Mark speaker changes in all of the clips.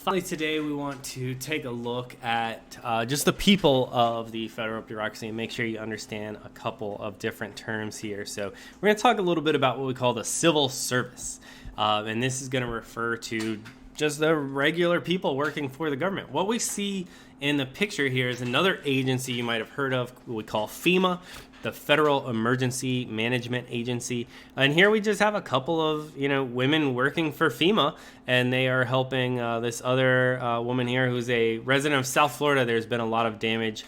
Speaker 1: Finally, today we want to take a look at just the people of the federal bureaucracy and make sure you understand a couple of different terms here. So we're going to talk a little bit about what we call the civil service. And this is going to refer to just the regular people working for the government. What we see in the picture here is another agency you might have heard of, what we call FEMA, the Federal Emergency Management Agency. And here we just have a couple of, women working for FEMA, and they are helping this other woman here who's a resident of South Florida. There's been a lot of damage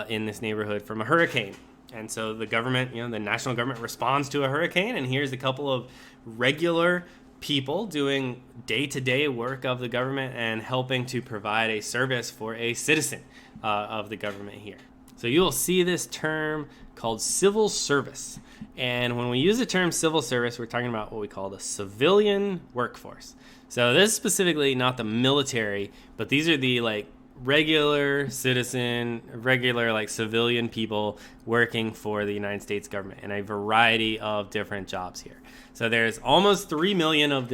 Speaker 1: in this neighborhood from a hurricane. And so the government, the national government responds to a hurricane, and here's a couple of regular people doing day-to-day work of the government and helping to provide a service for a citizen of the government here. So you will see this term called civil service. And when we use the term civil service, we're talking about what we call the civilian workforce. So this is specifically not the military, but these are the regular citizen, regular civilian people working for the United States government in a variety of different jobs here. So there's almost 3 million of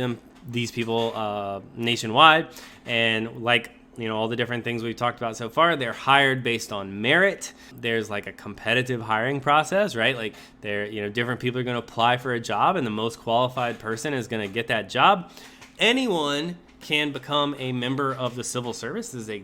Speaker 1: these people nationwide, and all the different things we've talked about so far, they're hired based on merit. There's a competitive hiring process, right? Different people are going to apply for a job, and the most qualified person is going to get that job. Anyone can become a member of the civil service. This is a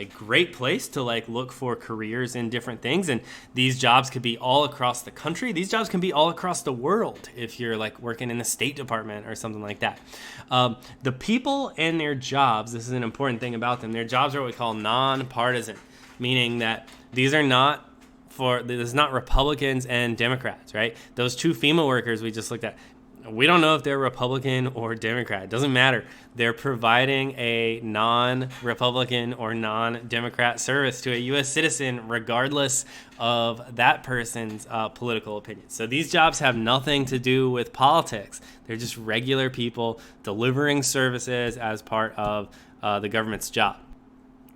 Speaker 1: great place to look for careers in different things. And these jobs could be all across the country. These jobs can be all across the world if you're working in the State Department or something like that. The people and their jobs, this is an important thing about them. Their jobs are what we call nonpartisan, meaning that this is not Republicans and Democrats, right? Those two FEMA workers we just looked at, we don't know if they're Republican or Democrat. It doesn't matter. They're providing a non-Republican or non-Democrat service to a U.S. citizen regardless of that person's political opinion. So these jobs have nothing to do with politics. They're just regular people delivering services as part of the government's job.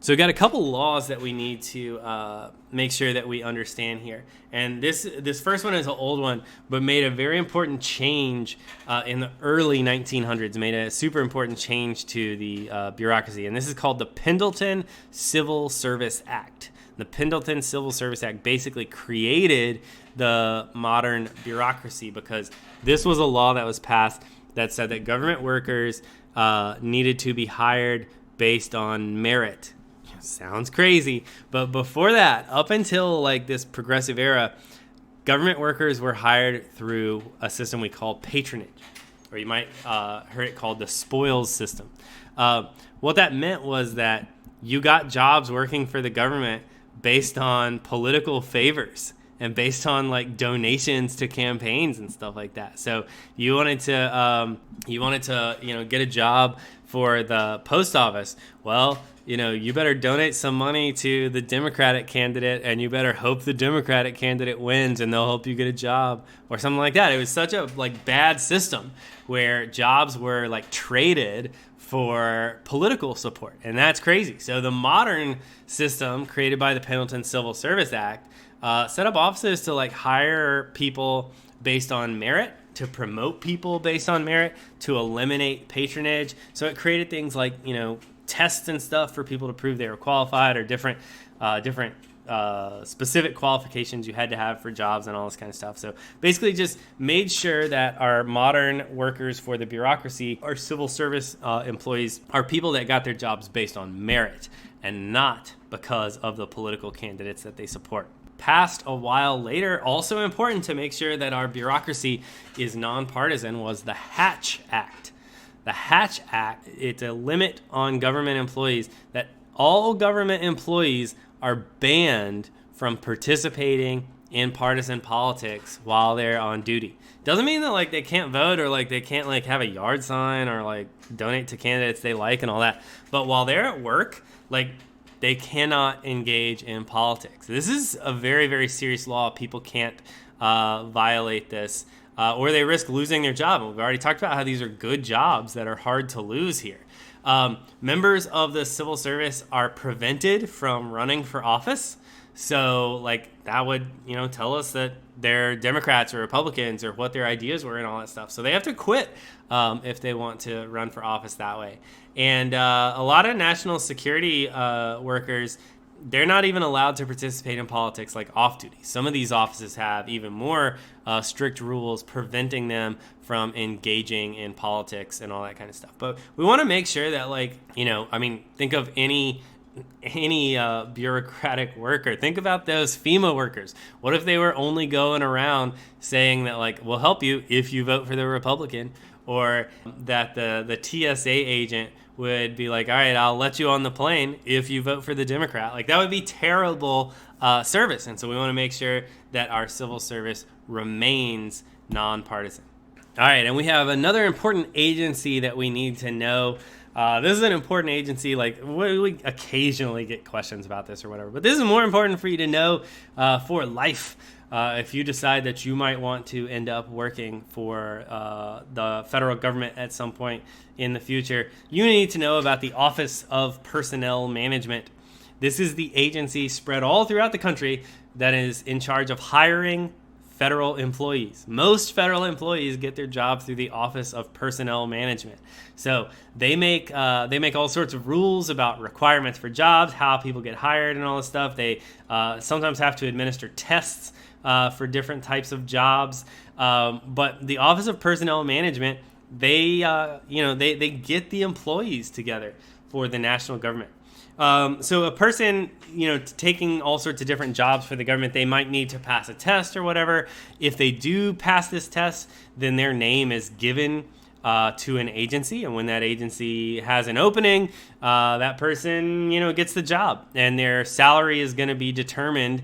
Speaker 1: So we've got a couple laws that we need to make sure that we understand here. And this first one is an old one, but made a very important change in the early 1900s, made a super important change to the bureaucracy. And this is called the Pendleton Civil Service Act. The Pendleton Civil Service Act basically created the modern bureaucracy because this was a law that was passed that said that government workers needed to be hired based on merit. Sounds crazy, but before that, up until this progressive era, government workers were hired through a system we call patronage, or you might heard it called the spoils system. What that meant was that you got jobs working for the government based on political favors and based on donations to campaigns and stuff like that. So you wanted to get a job for the post office. Well, you better donate some money to the Democratic candidate, and you better hope the Democratic candidate wins, and they'll help you get a job or something like that. It was such a bad system where jobs were traded for political support, and that's crazy. So the modern system created by the Pendleton Civil Service Act set up offices to hire people based on merit, to promote people based on merit, to eliminate patronage. So it created things tests and stuff for people to prove they were qualified, or different specific qualifications you had to have for jobs and all this kind of stuff. So basically just made sure that our modern workers for the bureaucracy, our civil service employees, are people that got their jobs based on merit and not because of the political candidates that they support. Passed a while later, also important to make sure that our bureaucracy is nonpartisan, was the Hatch Act. The Hatch Act, it's a limit on government employees that all government employees are banned from participating in partisan politics while they're on duty. Doesn't mean that they can't vote, or they can't have a yard sign, or donate to candidates they like and all that. But while they're at work, they cannot engage in politics. This is a very, very serious law. People can't violate this. Or they risk losing their job. And we've already talked about how these are good jobs that are hard to lose here. Members of the civil service are prevented from running for office. So like that would, tell us that they're Democrats or Republicans or what their ideas were and all that stuff. So they have to quit if they want to run for office that way. And a lot of national security workers, they're not even allowed to participate in politics like off duty. Some of these offices have even more strict rules preventing them from engaging in politics and all that kind of stuff. But we want to make sure that, think of any bureaucratic worker. Think about those FEMA workers. What if they were only going around saying that, like, we'll help you if you vote for the Republican, or that the TSA agent would be like, all right, I'll let you on the plane if you vote for the Democrat. Like, that would be terrible service. And so we want to make sure that our civil service remains nonpartisan. All right, and we have another important agency that we need to know. This is an important agency. Like, we occasionally get questions about this or whatever, but this is more important for you to know for life. If you decide that you might want to end up working for the federal government at some point in the future, you need to know about the Office of Personnel Management. This is the agency spread all throughout the country that is in charge of hiring federal employees. Most federal employees get their job through the Office of Personnel Management. So they make all sorts of rules about requirements for jobs, how people get hired, and all this stuff. They sometimes have to administer tests for different types of jobs. But the Office of Personnel Management, they get the employees together for the national government. So a person, taking all sorts of different jobs for the government, they might need to pass a test or whatever. If they do pass this test, then their name is given to an agency, and when that agency has an opening, that person, gets the job, and their salary is going to be determined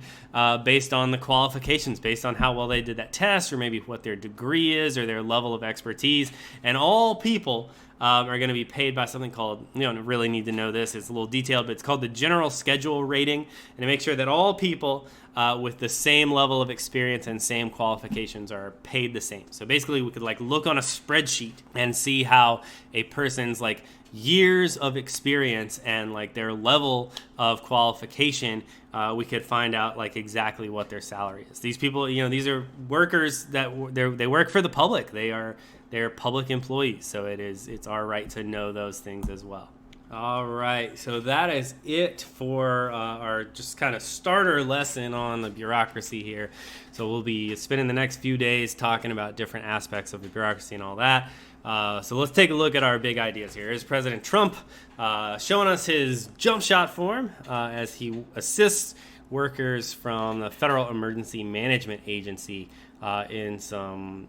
Speaker 1: based on the qualifications, based on how well they did that test, or maybe what their degree is, or their level of expertise. And all people are going to be paid by something called, you don't really need to know this, it's a little detailed, but it's called the General Schedule Rating, and to make sure that all people with the same level of experience and same qualifications are paid the same. So basically we could look on a spreadsheet and see how a person's years of experience and their level of qualification, we could find out exactly what their salary is. These people, these are workers that they work for the public. They're public employees, so it's our right to know those things as well. All right, so that is it for our just kind of starter lesson on the bureaucracy here. So we'll be spending the next few days talking about different aspects of the bureaucracy and all that. So let's take a look at our big ideas here. Here's President Trump showing us his jump shot form as he assists workers from the Federal Emergency Management Agency in some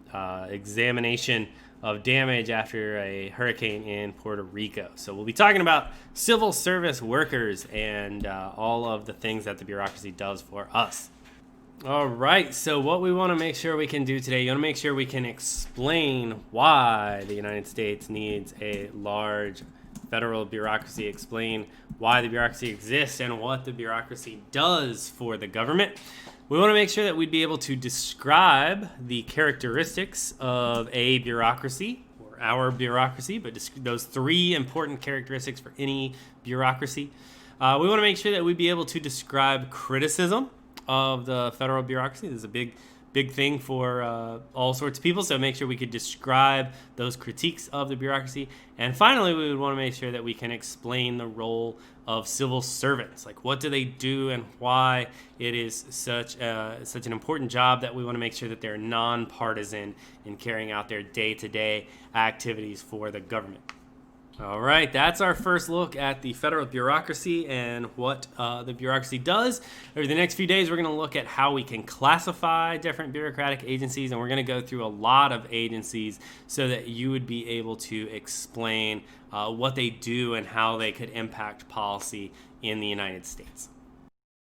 Speaker 1: examination of damage after a hurricane in Puerto Rico. So we'll be talking about civil service workers and all of the things that the bureaucracy does for us. All right, so what we want to make sure we can do today, you want to make sure we can explain why the United States needs a large federal bureaucracy, explain why the bureaucracy exists and what the bureaucracy does for the government. We want to make sure that we'd be able to describe the characteristics of a bureaucracy, or our bureaucracy, but those three important characteristics for any bureaucracy. We want to make sure that we'd be able to describe criticism of the federal bureaucracy. This is a big thing for all sorts of people, so make sure we could describe those critiques of the bureaucracy. And finally, we would want to make sure that we can explain the role of civil servants. What do they do and why it is such an important job that we want to make sure that they're nonpartisan in carrying out their day-to-day activities for the government. All right, that's our first look at the federal bureaucracy and what the bureaucracy does. Over the next few days, we're going to look at how we can classify different bureaucratic agencies, and we're going to go through a lot of agencies so that you would be able to explain what they do and how they could impact policy in the United States.